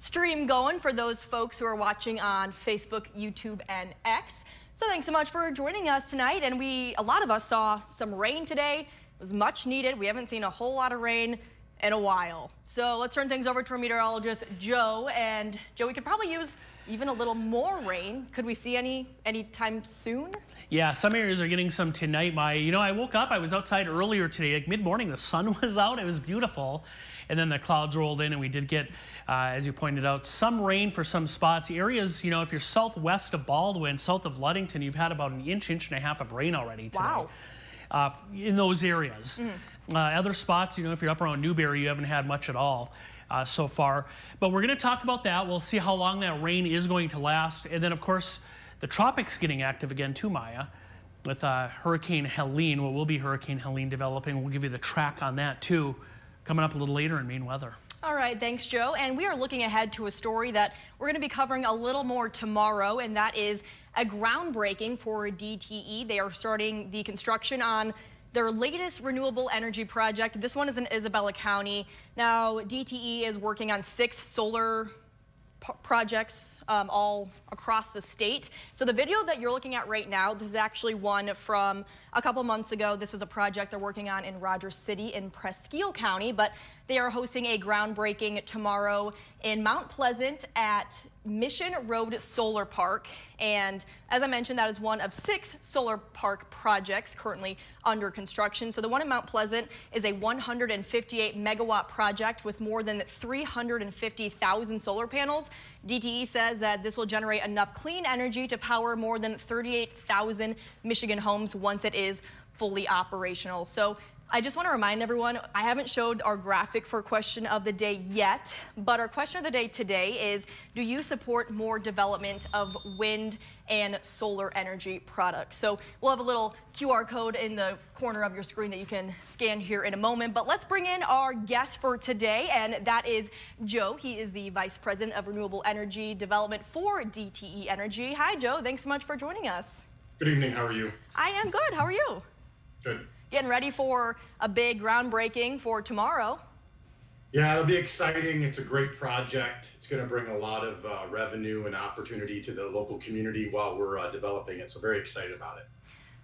stream going for those folks who are watching on Facebook, YouTube, and X. So thanks so much for joining us tonight. And a lot of us saw some rain today. It was much needed. We haven't seen a whole lot of rain in a while. So let's turn things over to our meteorologist, Joe. And Joe, we could probably use even a little more rain. Could we see anytime soon? Yeah, some areas are getting some tonight, Maya. You know, I woke up, I was outside earlier today, like mid-morning, the sun was out, it was beautiful. And then the clouds rolled in and we did get, as you pointed out, some rain for some spots. Areas, you know, if you're southwest of Baldwin, south of Ludington, you've had about an inch and a half of rain already today. Wow. In those areas. Other spots, you know, if you're up around Newberry, you haven't had much at all so far. But we're going to talk about that. We'll see how long that rain is going to last. And then, of course, the tropics getting active again too, Maya, with Hurricane Helene. What will be Hurricane Helene developing. We'll give you the track on that too, coming up a little later in Maine Weather. All right, thanks, Joe. And we are looking ahead to a story that we're going to be covering a little more tomorrow, and that is a groundbreaking for DTE. They are starting the construction on their latest renewable energy project. This one is in Isabella County. Now, DTE is working on 6 solar projects all across the state. So the video that you're looking at right now, this is actually one from a couple months ago. This was a project they're working on in Rogers City in Presque Isle County, but they are hosting a groundbreaking tomorrow in Mount Pleasant at Mission Road Solar Park. And as I mentioned, that is one of 6 solar park projects currently under construction. So the one in Mount Pleasant is a 158 megawatt project with more than 350,000 solar panels. DTE says that this will generate enough clean energy to power more than 38,000 Michigan homes once it is fully operational. So I just want to remind everyone, I haven't showed our graphic for question of the day yet, but our question of the day today is, do you support more development of wind and solar energy products? So we'll have a little QR code in the corner of your screen that you can scan here in a moment, but let's bring in our guest for today, and that is Joe. He is the Vice President of Renewable Energy Development for DTE Energy. Hi, Joe. Thanks so much for joining us. Good evening. How are you? I am good. How are you? Good. Getting ready for a big groundbreaking for tomorrow. Yeah, it'll be exciting. It's a great project. It's going to bring a lot of revenue and opportunity to the local community while we're developing it. So very excited about it.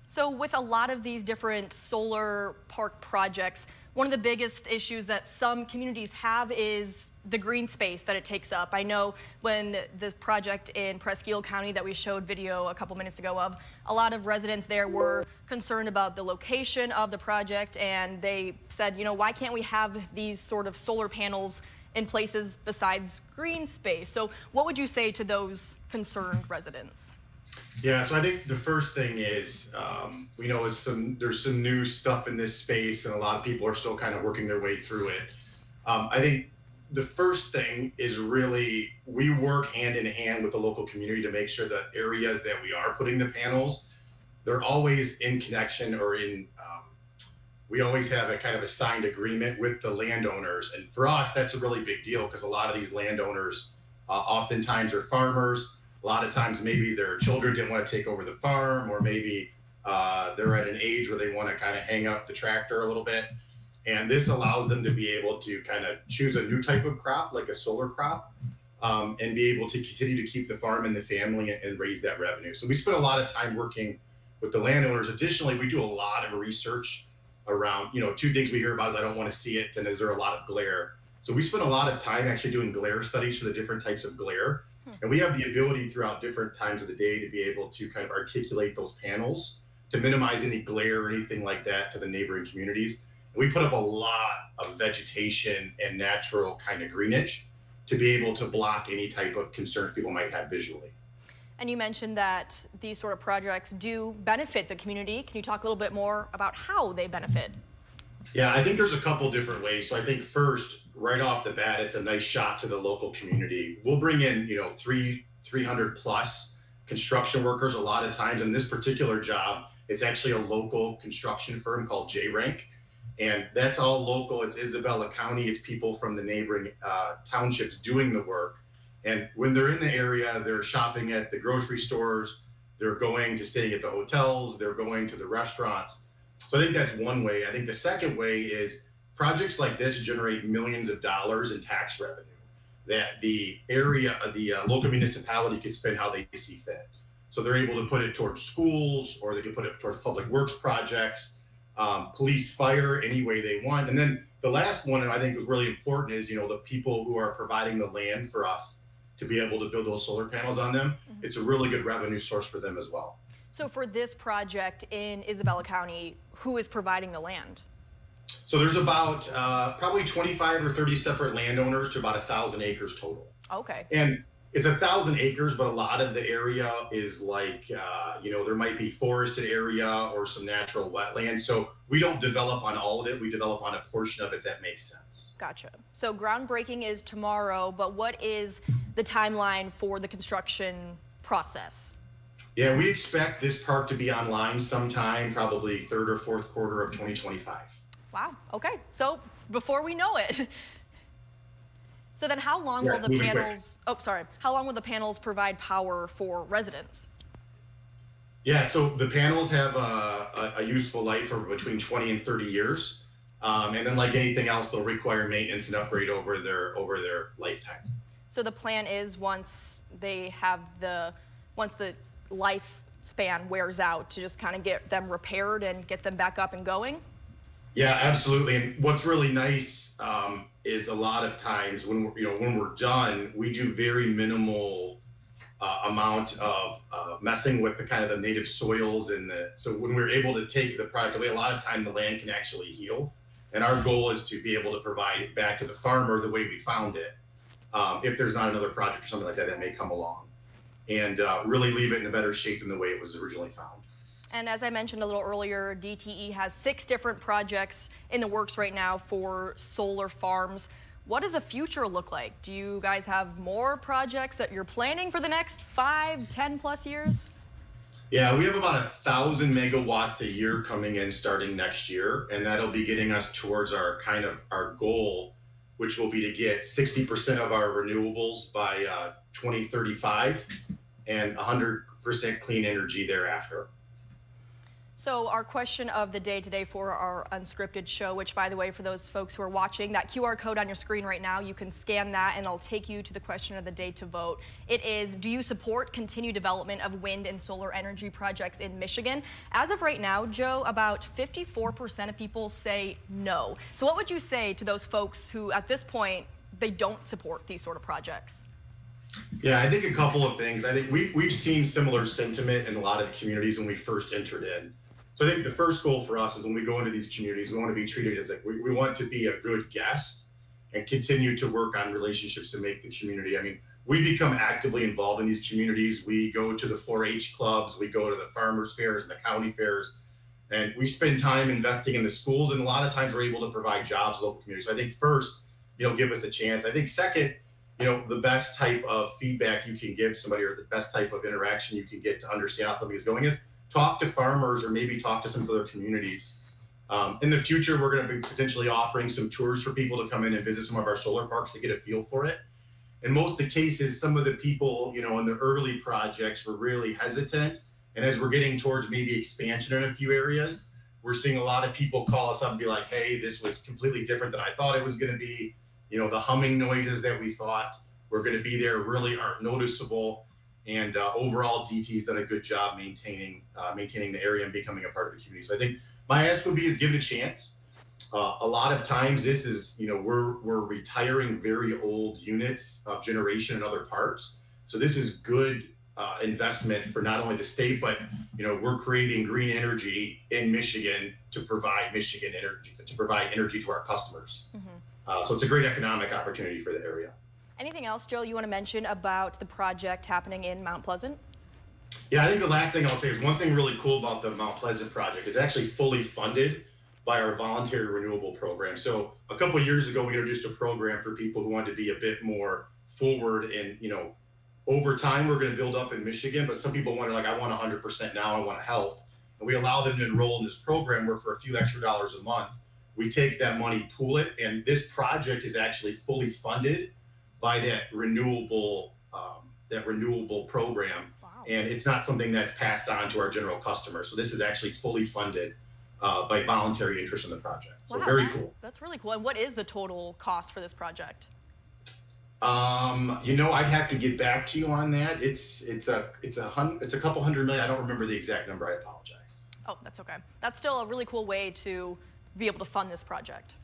So with a lot of these different solar park projects, one of the biggest issues that some communities have is the green space that it takes up. I know when the project in Presque Isle County that we showed video a couple minutes ago of, a lot of residents there were concerned about the location of the project, and they said, you know, why can't we have these sort of solar panels in places besides green space? So what would you say to those concerned residents? Yeah, so I think the first thing is, we know there's some new stuff in this space, and a lot of people are still kind of working their way through it. I think the first thing is really, we work hand in hand with the local community to make sure that areas that we are putting the panels, they're always in connection or we always have a kind of a signed agreement with the landowners. And for us, that's a really big deal because a lot of these landowners oftentimes are farmers. A lot of times maybe their children didn't want to take over the farm, or maybe they're at an age where they want to kind of hang up the tractor a little bit. And this allows them to be able to kind of choose a new type of crop, like a solar crop, and be able to continue to keep the farm and the family and raise that revenue. So we spend a lot of time working with the landowners. Additionally, we do a lot of research around, you know, 2 things we hear about is I don't want to see it, and is there a lot of glare? So we spend a lot of time actually doing glare studies for the different types of glare. And we have the ability throughout different times of the day to be able to kind of articulate those panels to minimize any glare or anything like that to the neighboring communities. We put up a lot of vegetation and natural kind of greenage to be able to block any type of concerns people might have visually. And you mentioned that these sort of projects do benefit the community. Can you talk a little bit more about how they benefit? Yeah, I think there's a couple different ways. So I think first, right off the bat, it's a nice shot to the local community. We'll bring in, you know, 300 plus construction workers a lot of times. In this particular job, it's actually a local construction firm called J-Rank. And that's all local. It's Isabella County. It's people from the neighboring townships doing the work. And when they're in the area, they're shopping at the grocery stores, they're going to staying at the hotels, they're going to the restaurants. So I think that's one way. I think the second way is projects like this generate millions of dollars in tax revenue. that the area, the local municipality could spend how they see fit. So they're able to put it towards schools, or they could put it towards public works projects, police, fire, any way they want. And then the last one, and I think is really important, is, the people who are providing the land for us to be able to build those solar panels on them. Mm-hmm. It's a really good revenue source for them as well. So for this project in Isabella County, who is providing the land? So there's about probably 25 or 30 separate landowners to about 1,000 acres total. Okay. And it's 1,000 acres, but a lot of the area is like, there might be forested area or some natural wetlands. So we don't develop on all of it. We develop on a portion of it that makes sense. Gotcha. So groundbreaking is tomorrow, but what is the timeline for the construction process? Yeah, we expect this park to be online sometime, probably third or fourth quarter of 2025. Wow. Okay. So before we know it. So then how long will the panels, how long will the panels provide power for residents? Yeah, so the panels have a useful life of between 20 and 30 years. And then like anything else, they'll require maintenance and upgrade over their lifetime. So the plan is once the lifespan wears out, to just kind of get them repaired and get them back up and going? Yeah, absolutely. And what's really nice is a lot of times when we're done, we do very minimal amount of messing with the kind of the native soils so when we're able to take the product away, a lot of time the land can actually heal. And our goal is to be able to provide it back to the farmer the way we found it. If there's not another project or something like that that may come along, and really leave it in a better shape than the way it was originally found. And as I mentioned a little earlier, DTE has 6 different projects in the works right now for solar farms. What does the future look like? Do you guys have more projects that you're planning for the next 5, 10 plus years? Yeah, we have about 1,000 megawatts a year coming in starting next year, and that'll be getting us towards our goal, which will be to get 60% of our renewables by 2035 and 100% clean energy thereafter. So our question of the day today for our Unscripted show, which, by the way, for those folks who are watching, that QR code on your screen right now, you can scan that and it'll take you to the question of the day to vote. It is, do you support continued development of wind and solar energy projects in Michigan? As of right now, Joe, about 54% of people say no. So what would you say to those folks who, at this point, they don't support these sort of projects? Yeah, I think a couple of things. I think we've seen similar sentiment in a lot of communities when we first entered in. So I think the first goal for us is when we go into these communities, we want to be treated as like we want to be a good guest and continue to work on relationships to make the community. I mean, we become actively involved in these communities. We go to the 4-H clubs, we go to the farmers fairs and the county fairs, and we spend time investing in the schools. And a lot of times we're able to provide jobs to local communities. So I think first, give us a chance. I think second, the best type of feedback you can give somebody, or the best type of interaction you can get to understand how something is going, is talk to farmers or maybe talk to some other communities. In the future, we're going to be potentially offering some tours for people to come in and visit some of our solar parks to get a feel for it. In most of the cases, some of the people, in the early projects were really hesitant. And as we're getting towards maybe expansion in a few areas, we're seeing a lot of people call us up and be like, hey, this was completely different than I thought it was going to be. The humming noises that we thought were going to be there really aren't noticeable. And overall, DT's done a good job maintaining the area and becoming a part of the community. So I think my ask would be is give it a chance. A lot of times this is, we're retiring very old units of generation in other parts. So this is good investment for not only the state, but, we're creating green energy in Michigan to provide energy to our customers. Mm-hmm. So it's a great economic opportunity for the area. Anything else, Joe, you want to mention about the project happening in Mount Pleasant? Yeah, I think the last thing I'll say is one thing really cool about the Mount Pleasant project is actually fully funded by our voluntary renewable program. So a couple of years ago, we introduced a program for people who wanted to be a bit more forward and, over time, we're going to build up in Michigan, but some people wanted, I want 100% now, I want to help. And we allow them to enroll in this program where for a few extra dollars a month, we take that money, pool it, and this project is actually fully funded by that renewable program. Wow. And it's not something that's passed on to our general customers. So this is actually fully funded by voluntary interest in the project. So wow, very cool. That's really cool. And what is the total cost for this project? I'd have to get back to you on that. It's a couple hundred million. I don't remember the exact number. I apologize. Oh, that's okay. That's still a really cool way to be able to fund this project.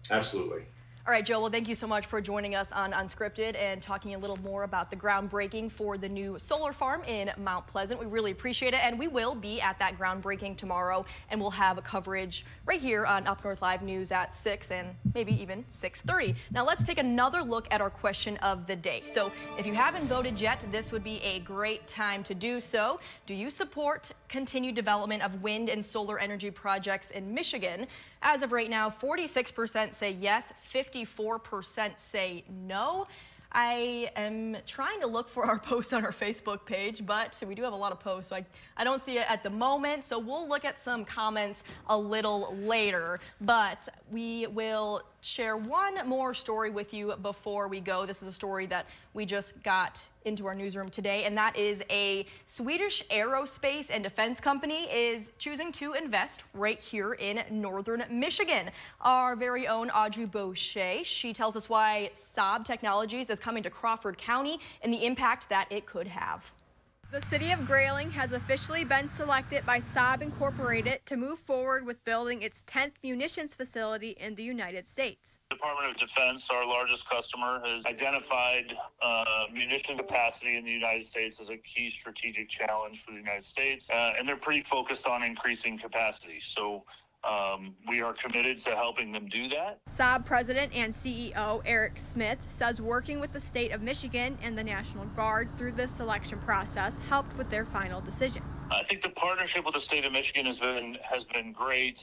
Absolutely. All right, Joe, well, thank you so much for joining us on Unscripted and talking a little more about the groundbreaking for the new solar farm in Mount Pleasant. We really appreciate it, and we will be at that groundbreaking tomorrow, and we'll have coverage right here on Up North Live News at 6 and maybe even 6:30. Now, let's take another look at our question of the day. So if you haven't voted yet, this would be a great time to do so. Do you support continued development of wind and solar energy projects in Michigan? As of right now, 46% say yes, 54% say no. I am trying to look for our posts on our Facebook page, but we do have a lot of posts, so I don't see it at the moment. So we'll look at some comments a little later, but we will share one more story with you before we go. This is a story that we just got into our newsroom today, and that is a Swedish aerospace and defense company is choosing to invest right here in northern Michigan. Our very own Audrey Boucher, she tells us why Saab Technologies is coming to Crawford County and the impact that it could have. The city of Grayling has officially been selected by Saab Incorporated to move forward with building its 10th munitions facility in the United States. The Department of Defense, our largest customer, has identified munition capacity in the United States as a key strategic challenge for the United States, and they're pretty focused on increasing capacity. So we are committed to helping them do that. Saab President and CEO Eric Smith says working with the state of Michigan and the National Guard through this selection process helped with their final decision. I think the partnership with the state of Michigan has been great.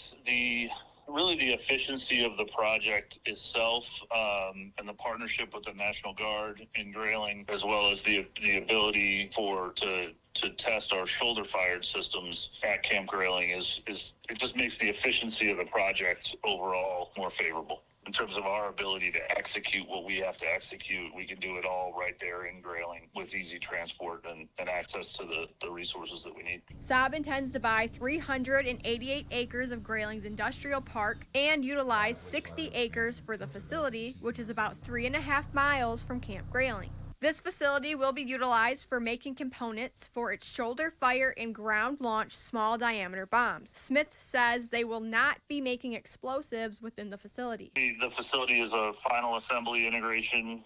Really the efficiency of the project itself, and the partnership with the National Guard in Grayling, as well as the ability to test our shoulder-fired systems at Camp Grayling it just makes the efficiency of the project overall more favorable. In terms of our ability to execute what we have to execute, we can do it all right there in Grayling with easy transport and access to the resources that we need. Saab intends to buy 388 acres of Grayling's industrial park and utilize 60 acres for the facility, which is about 3.5 miles from Camp Grayling. This facility will be utilized for making components for its shoulder fire and ground launch small diameter bombs. Smith says they will not be making explosives within the facility. The facility is a final assembly integration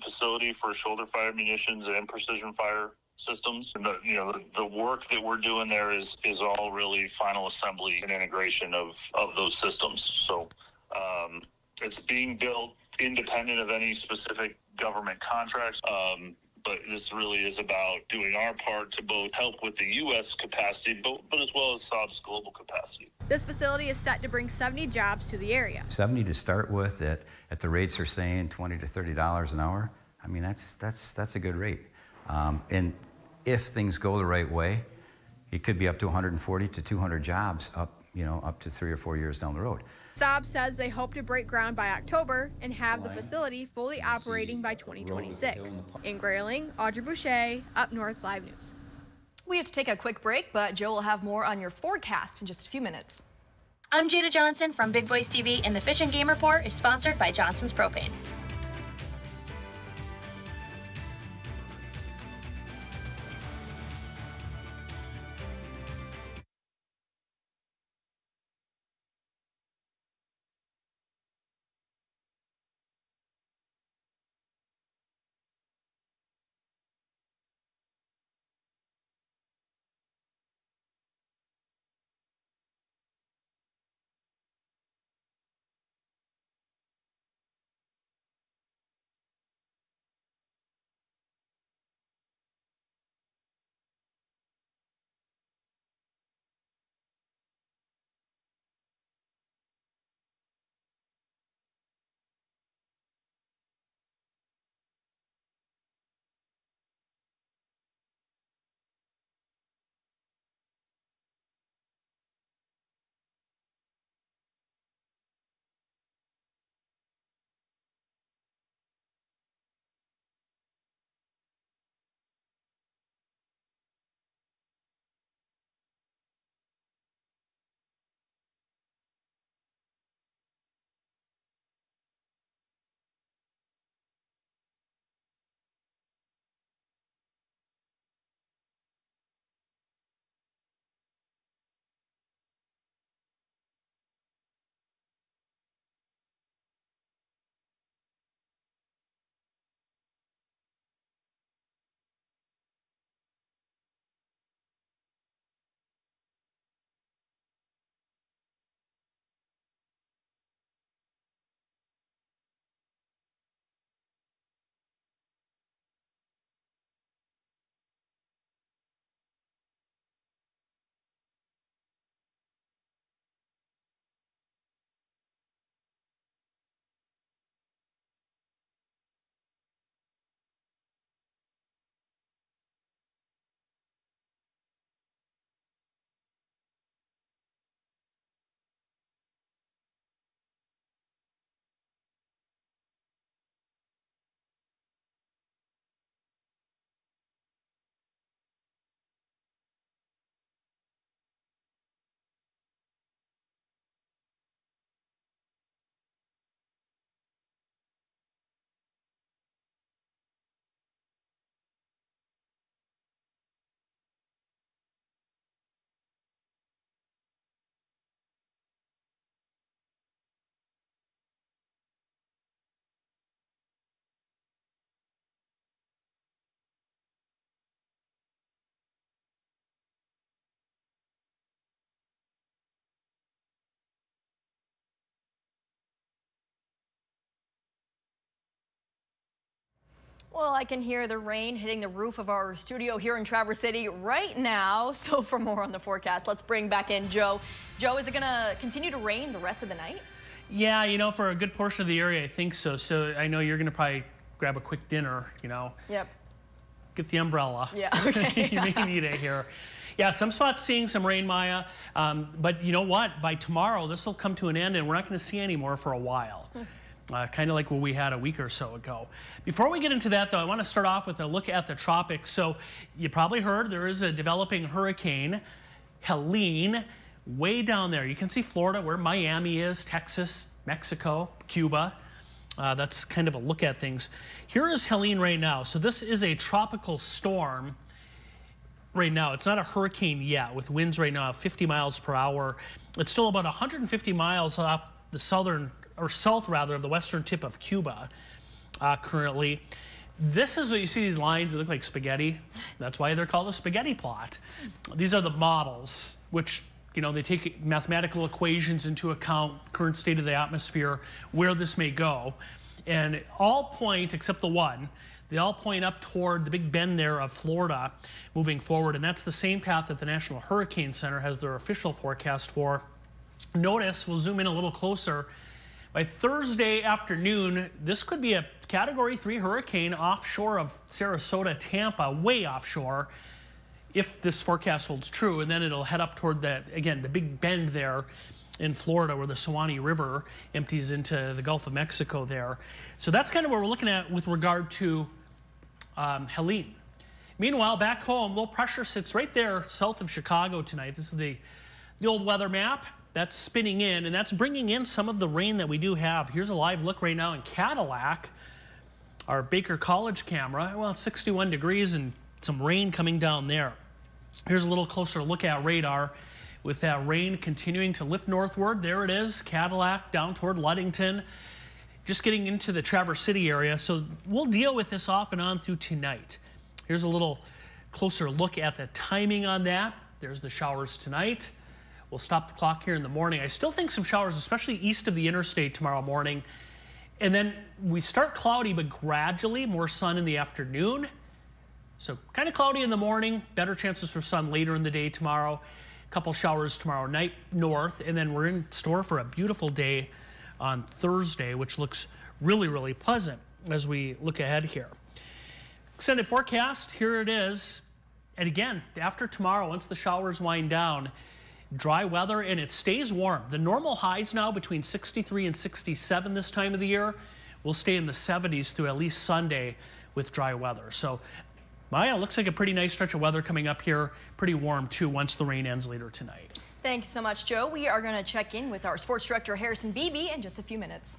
facility for shoulder fire munitions and precision fire systems. And the work that we're doing there is all really final assembly and integration of those systems. So it's being built independent of any specific government contracts, but this really is about doing our part to both help with the U.S. capacity, but as well as Saab's global capacity. This facility is set to bring 70 jobs to the area. 70 to start with at the rates they're saying, $20 to $30 an hour. I mean, that's a good rate. And if things go the right way, it could be up to 140 to 200 jobs up to 3 or 4 years down the road. Saab says they hope to break ground by October and have the facility fully operating by 2026. In Grayling, Audrey Boucher, Up North Live News. We have to take a quick break, but Joe will have more on your forecast in just a few minutes. I'm Jada Johnson from Big Boys TV, and the Fish and Game Report is sponsored by Johnson's Propane. Well, I can hear the rain hitting the roof of our studio here in Traverse City right now. So for more on the forecast, let's bring back in Joe. Joe, is it going to continue to rain the rest of the night? Yeah, you know, for a good portion of the area, I think so. So I know you're going to probably grab a quick dinner, you know. Yep. Get the umbrella. Yeah, okay. You may need it here. Yeah, some spots seeing some rain, Maya. But you know what? By tomorrow, this will come to an end, and we're not going to see any more for a while. Kind of like what we had a week or so ago. Before we get into that, though, I want to start off with a look at the tropics. So you probably heard there is a developing hurricane, Helene, way down there. You can see Florida, where Miami is, Texas, Mexico, Cuba. That's kind of a look at things. Here is Helene right now. So this is a tropical storm right now. It's not a hurricane yet, with winds right now of 50 miles per hour. It's still about 150 miles off the southern, or south rather, of the western tip of Cuba currently. This is what you see, these lines that look like spaghetti. That's why they're called a spaghetti plot. These are the models, which, you know, they take mathematical equations into account, current state of the atmosphere, where this may go. And all point, except the one, they all point up toward the big bend there of Florida moving forward. And that's the same path that the National Hurricane Center has their official forecast for. Notice, we'll zoom in a little closer. By Thursday afternoon, this could be a Category 3 hurricane offshore of Sarasota, Tampa, way offshore, if this forecast holds true. And then it'll head up toward that, again, the big bend there in Florida where the Suwannee River empties into the Gulf of Mexico there. So that's kind of what we're looking at with regard to Helene. Meanwhile, back home, low pressure sits right there south of Chicago tonight. This is the old weather map. That's spinning in, and that's bringing in some of the rain that we do have. Here's a live look right now in Cadillac, our Baker College camera. Well, it's 61 degrees and some rain coming down there. Here's a little closer look at radar with that rain continuing to lift northward. There it is, Cadillac down toward Ludington, just getting into the Traverse City area. So we'll deal with this off and on through tonight. Here's a little closer look at the timing on that. There's the showers tonight. We'll stop the clock here in the morning. I still think some showers, especially east of the interstate tomorrow morning. And then we start cloudy, but gradually more sun in the afternoon. So kind of cloudy in the morning, better chances for sun later in the day tomorrow. A couple showers tomorrow night north, and then we're in store for a beautiful day on Thursday, which looks really, really pleasant as we look ahead here. Extended forecast, here it is. And again, after tomorrow, once the showers wind down, dry weather, and it stays warm. The normal highs now between 63 and 67 this time of the year will stay in the 70s through at least Sunday with dry weather. So Maya, looks like a pretty nice stretch of weather coming up here. Pretty warm too once the rain ends later tonight. Thanks so much, Joe. We are going to check in with our sports director, Harrison Beebe, in just a few minutes.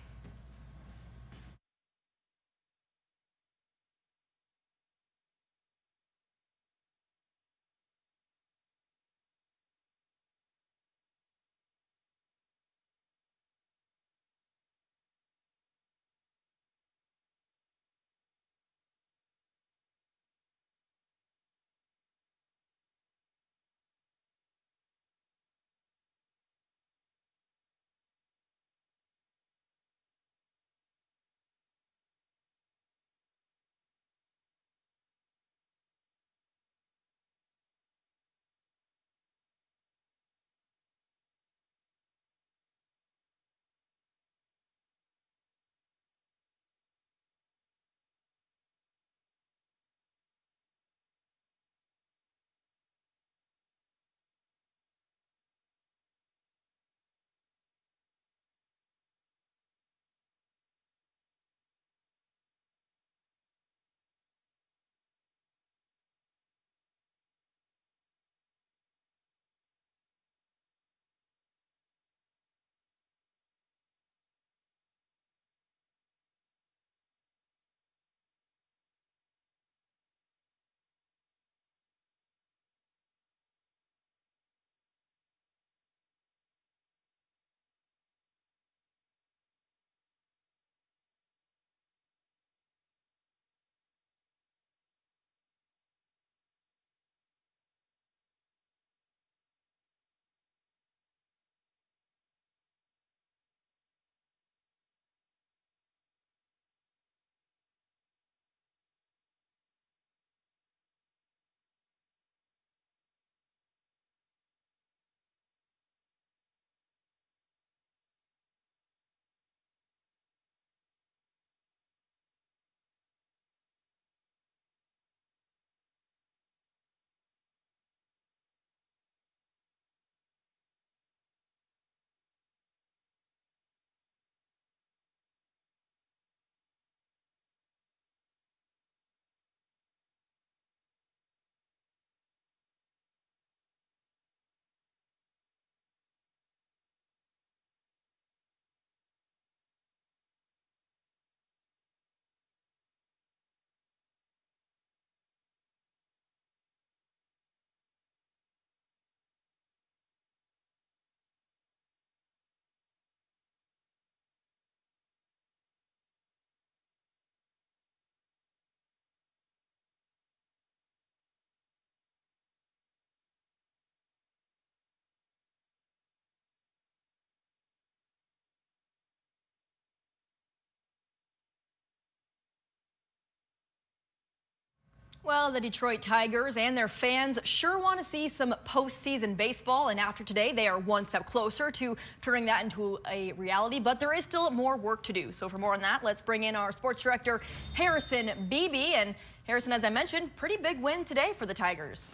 Well, the Detroit Tigers and their fans sure want to see some postseason baseball, and after today, they are one step closer to turning that into a reality, but there is still more work to do. So for more on that, let's bring in our sports director, Harrison Beebe. And Harrison, as I mentioned, pretty big win today for the Tigers.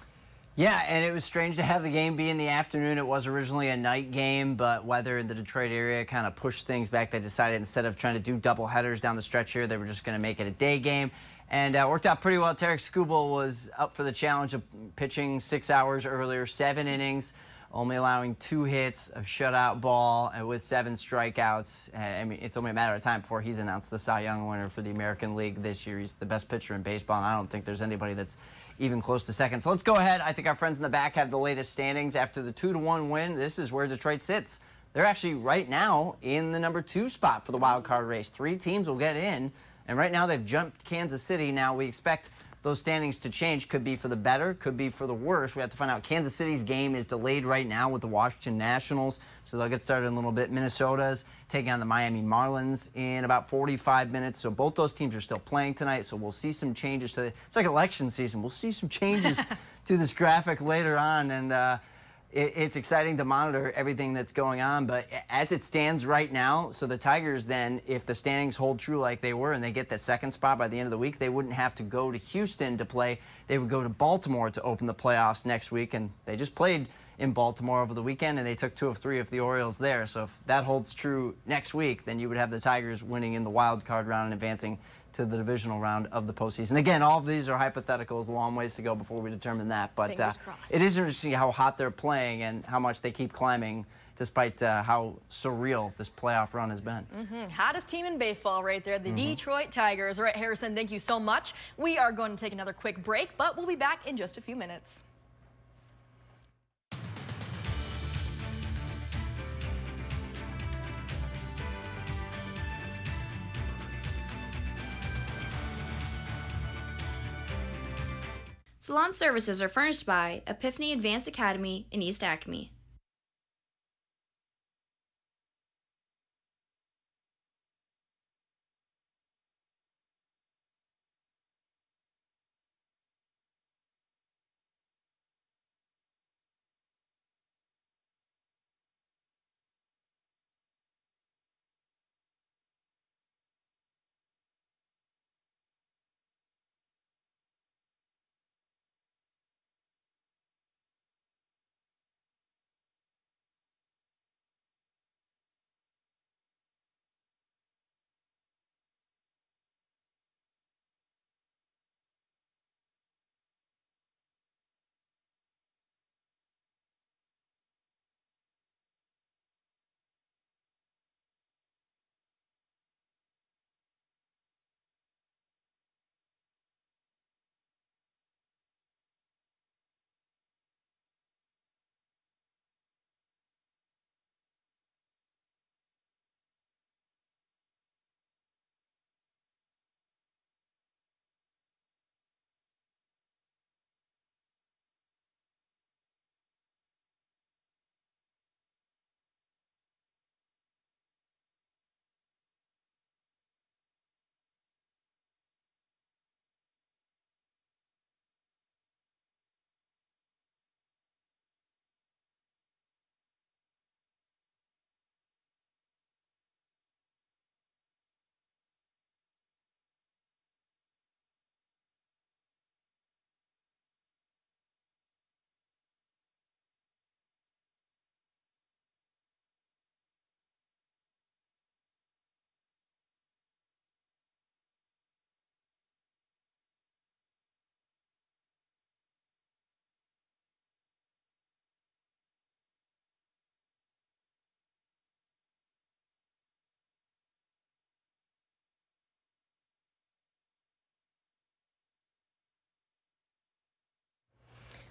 Yeah, and it was strange to have the game be in the afternoon. It was originally a night game, but weather in the Detroit area kind of pushed things back. They decided instead of trying to do double headers down the stretch here, they were just going to make it a day game. And worked out pretty well. Tarek Skubal was up for the challenge of pitching 6 hours earlier, 7 innings, only allowing 2 hits, a shutout ball, and with 7 strikeouts. I mean, it's only a matter of time before he's announced the Cy Young winner for the American League this year. He's the best pitcher in baseball, and I don't think there's anybody that's even close to second. So let's go ahead. I think our friends in the back have the latest standings. After the 2-1 win, this is where Detroit sits. They're actually right now in the number 2 spot for the wild card race. 3 teams will get in. And right now they've jumped Kansas City. Now we expect those standings to change. Could be for the better, could be for the worse. We have to find out. Kansas City's game is delayed right now with the Washington Nationals, so they'll get started in a little bit. Minnesota's taking on the Miami Marlins in about 45 minutes. So both those teams are still playing tonight, so we'll see some changes to it's like election season. We'll see some changes to this graphic later on, and it's exciting to monitor everything that's going on, but as it stands right now, so the Tigers then, if the standings hold true like they were and they get the 2nd spot by the end of the week, they wouldn't have to go to Houston to play. They would go to Baltimore to open the playoffs next week, and they just played in Baltimore over the weekend, and they took 2 of 3 of the Orioles there. So if that holds true next week, then you would have the Tigers winning in the wild card round and advancing to the divisional round of the postseason. Again, all of these are hypotheticals, a long ways to go before we determine that. But it is interesting how hot they're playing and how much they keep climbing, despite how surreal this playoff run has been. Hottest team in baseball right there, the Detroit Tigers. All right, Harrison, thank you so much. We are going to take another quick break, but we'll be back in just a few minutes. Salon services are furnished by Epiphany Advanced Academy in East Acme.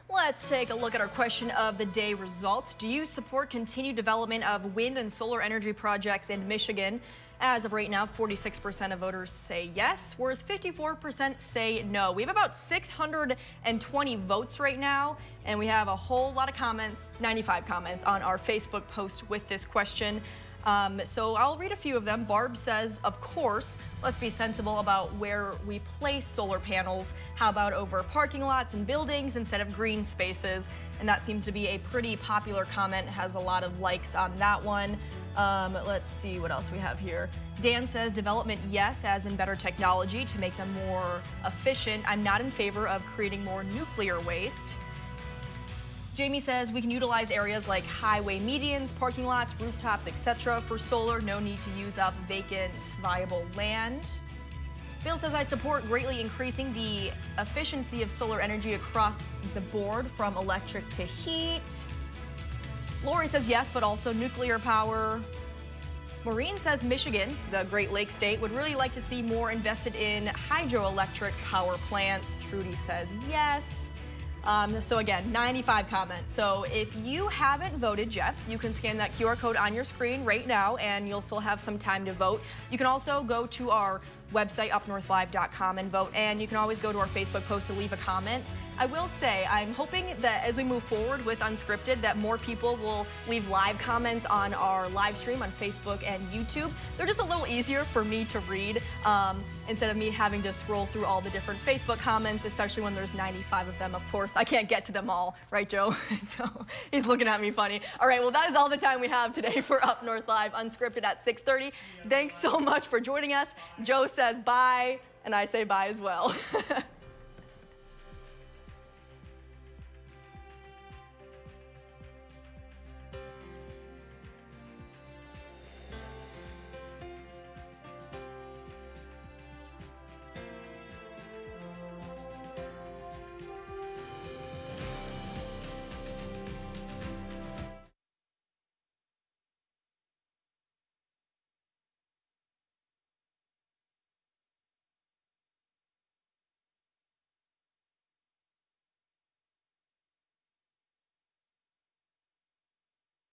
Let's take a look at our question of the day results. Do you support continued development of wind and solar energy projects in Michigan? As of right now, 46% of voters say yes, whereas 54% say no. We have about 620 votes right now, and we have a whole lot of comments, 95 comments on our Facebook post with this question. So I'll read a few of them. Barb says, of course, let's be sensible about where we place solar panels. How about over parking lots and buildings instead of green spaces? And that seems to be a pretty popular comment, has a lot of likes on that one. Let's see what else we have here. Dan says, development, yes, as in better technology to make them more efficient. I'm not in favor of creating more nuclear waste. Jamie says we can utilize areas like highway medians, parking lots, rooftops, etc. for solar. No need to use up vacant, viable land. Bill says I support greatly increasing the efficiency of solar energy across the board from electric to heat. Lori says yes, but also nuclear power. Maureen says Michigan, the Great Lakes state, would really like to see more invested in hydroelectric power plants. Trudy says yes. So again, 95 comments. So if you haven't voted yet, you can scan that QR code on your screen right now and you'll still have some time to vote. You can also go to our website, UpNorthLive.com, and vote. And you can always go to our Facebook post to leave a comment. I will say, I'm hoping that as we move forward with Unscripted, that more people will leave live comments on our live stream on Facebook and YouTube. They're just a little easier for me to read instead of me having to scroll through all the different Facebook comments, especially when there's 95 of them, of course. I can't get to them all, right, Joe? So he's looking at me funny. All right, well, that is all the time we have today for Up North Live Unscripted at 6:30. Thanks so much for joining us. Joe says bye, and I say bye as well.